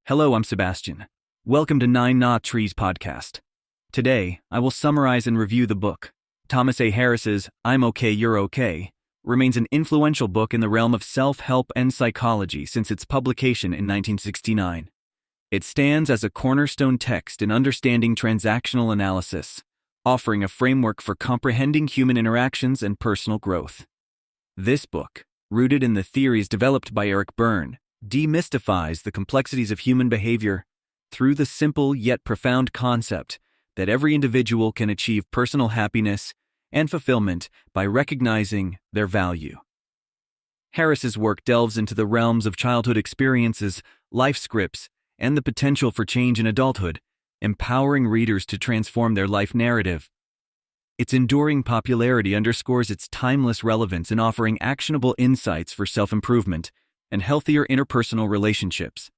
Hello, I'm Sebastian. Welcome to Nine Knot Trees podcast. Today, I will summarize and review the book. Thomas A. Harris's I'm Okay, You're Okay remains an influential book in the realm of self-help and psychology since its publication in 1969. It stands as a cornerstone text in understanding transactional analysis, offering a framework for comprehending human interactions and personal growth. This book, rooted in the theories developed by Eric Berne, demystifies the complexities of human behavior through the simple yet profound concept that every individual can achieve personal happiness and fulfillment by recognizing their value. Harris's work delves into the realms of childhood experiences, life scripts, and the potential for change in adulthood, empowering readers to transform their life narrative. Its enduring popularity underscores its timeless relevance in offering actionable insights for self-improvement and healthier interpersonal relationships.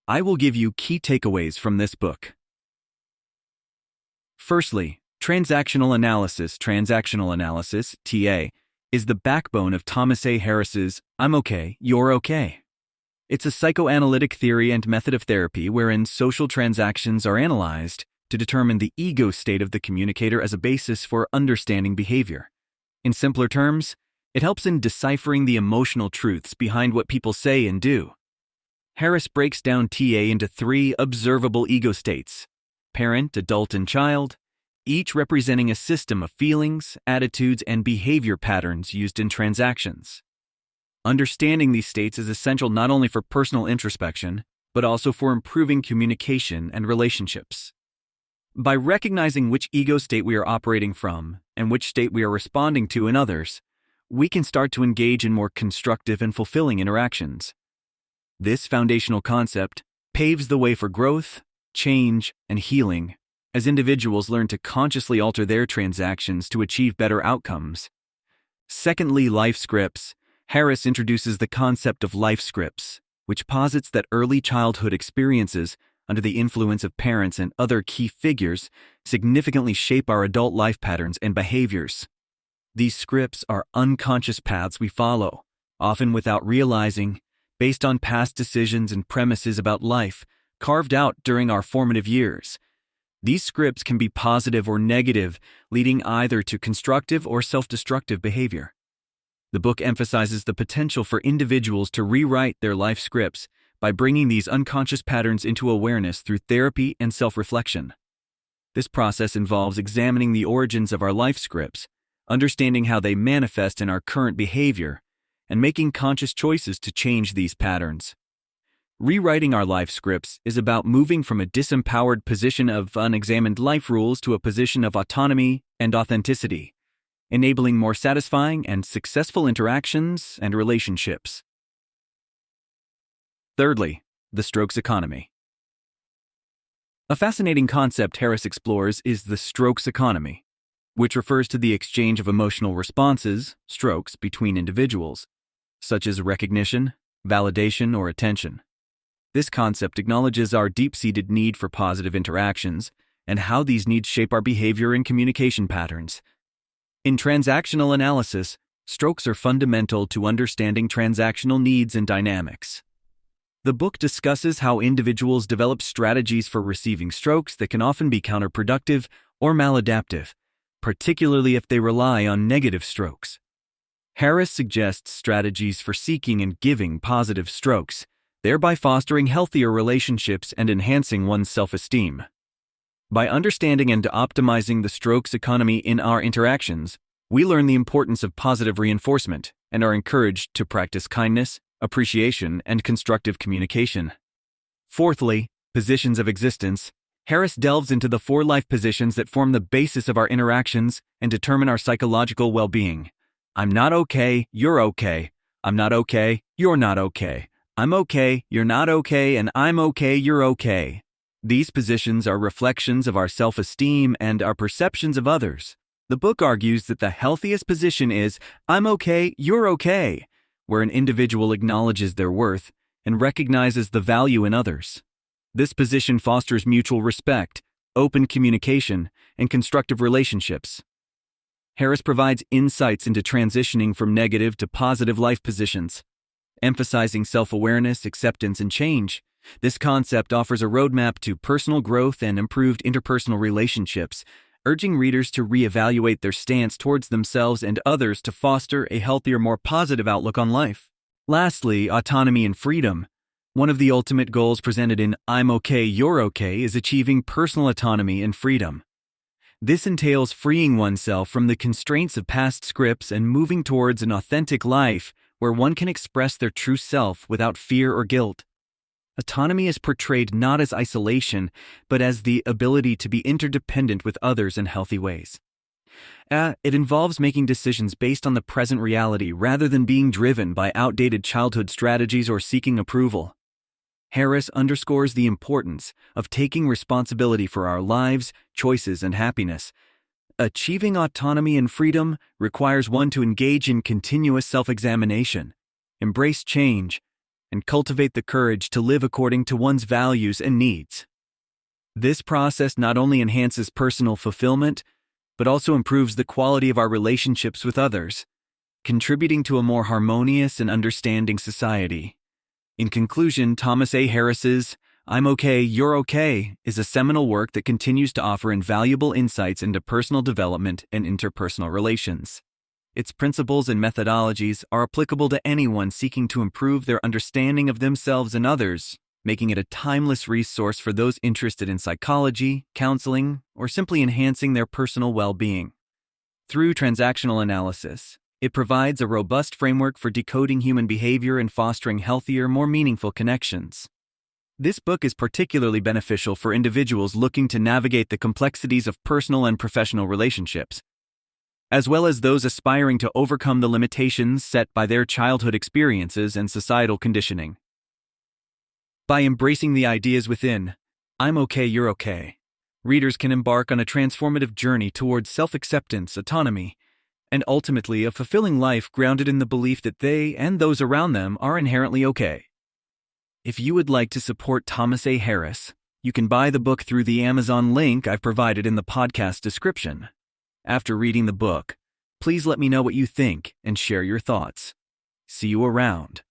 I will give you key takeaways from this book. Firstly, transactional analysis, TA, is the backbone of Thomas A. Harris's I'm Okay, You're Okay. It's a psychoanalytic theory and method of therapy wherein social transactions are analyzed to determine the ego state of the communicator as a basis for understanding behavior. In simpler terms, it helps in deciphering the emotional truths behind what people say and do. Harris breaks down TA into three observable ego states: parent, adult, and child, each representing a system of feelings, attitudes, and behavior patterns used in transactions. Understanding these states is essential not only for personal introspection, but also for improving communication and relationships. By recognizing which ego state we are operating from and which state we are responding to in others, we can start to engage in more constructive and fulfilling interactions. This foundational concept paves the way for growth, change, and healing as individuals learn to consciously alter their transactions to achieve better outcomes. Secondly, life scripts. Harris introduces the concept of life scripts, which posits that early childhood experiences under the influence of parents and other key figures significantly shape our adult life patterns and behaviors. These scripts are unconscious paths we follow, often without realizing, based on past decisions and premises about life carved out during our formative years. These scripts can be positive or negative, leading either to constructive or self-destructive behavior. The book emphasizes the potential for individuals to rewrite their life scripts by bringing these unconscious patterns into awareness through therapy and self-reflection. This process involves examining the origins of our life scripts, understanding how they manifest in our current behavior, and making conscious choices to change these patterns. Rewriting our life scripts is about moving from a disempowered position of unexamined life rules to a position of autonomy and authenticity, enabling more satisfying and successful interactions and relationships. Thirdly, the strokes economy. A fascinating concept Harris explores is the strokes economy, which refers to the exchange of emotional responses, strokes, between individuals, such as recognition, validation, or attention. This concept acknowledges our deep-seated need for positive interactions and how these needs shape our behavior and communication patterns. In transactional analysis, strokes are fundamental to understanding transactional needs and dynamics. The book discusses how individuals develop strategies for receiving strokes that can often be counterproductive or maladaptive, particularly if they rely on negative strokes. Harris suggests strategies for seeking and giving positive strokes, thereby fostering healthier relationships and enhancing one's self-esteem. By understanding and optimizing the strokes economy in our interactions, we learn the importance of positive reinforcement and are encouraged to practice kindness, appreciation, and constructive communication. Fourthly, positions of existence. Harris delves into the four life positions that form the basis of our interactions and determine our psychological well-being. I'm not okay, you're okay. I'm not okay, you're not okay. I'm okay, you're not okay, and I'm okay, you're okay. These positions are reflections of our self-esteem and our perceptions of others. The book argues that the healthiest position is I'm okay, you're okay, where an individual acknowledges their worth and recognizes the value in others. This position fosters mutual respect, open communication, and constructive relationships. Harris provides insights into transitioning from negative to positive life positions, emphasizing self-awareness, acceptance, and change, This concept offers a roadmap to personal growth and improved interpersonal relationships, urging readers to reevaluate their stance towards themselves and others to foster a healthier, more positive outlook on life. Lastly, autonomy and freedom. One of the ultimate goals presented in I'm Okay, You're Okay is achieving personal autonomy and freedom. This entails freeing oneself from the constraints of past scripts and moving towards an authentic life where one can express their true self without fear or guilt. Autonomy is portrayed not as isolation, but as the ability to be interdependent with others in healthy ways. It involves making decisions based on the present reality rather than being driven by outdated childhood strategies or seeking approval. Harris underscores the importance of taking responsibility for our lives, choices, and happiness. Achieving autonomy and freedom requires one to engage in continuous self-examination, embrace change, and cultivate the courage to live according to one's values and needs. This process not only enhances personal fulfillment, but also improves the quality of our relationships with others, contributing to a more harmonious and understanding society. In conclusion, Thomas A. Harris's I'm Okay, You're Okay is a seminal work that continues to offer invaluable insights into personal development and interpersonal relations. Its principles and methodologies are applicable to anyone seeking to improve their understanding of themselves and others, making it a timeless resource for those interested in psychology, counseling, or simply enhancing their personal well-being. Through transactional analysis, it provides a robust framework for decoding human behavior and fostering healthier, more meaningful connections. This book is particularly beneficial for individuals looking to navigate the complexities of personal and professional relationships, as well as those aspiring to overcome the limitations set by their childhood experiences and societal conditioning. By embracing the ideas within I'm Okay, You're Okay, readers can embark on a transformative journey towards self-acceptance, autonomy, and ultimately a fulfilling life grounded in the belief that they and those around them are inherently okay. If you would like to support Thomas A. Harris, you can buy the book through the Amazon link I've provided in the podcast description. After reading the book, please let me know what you think and share your thoughts. See you around.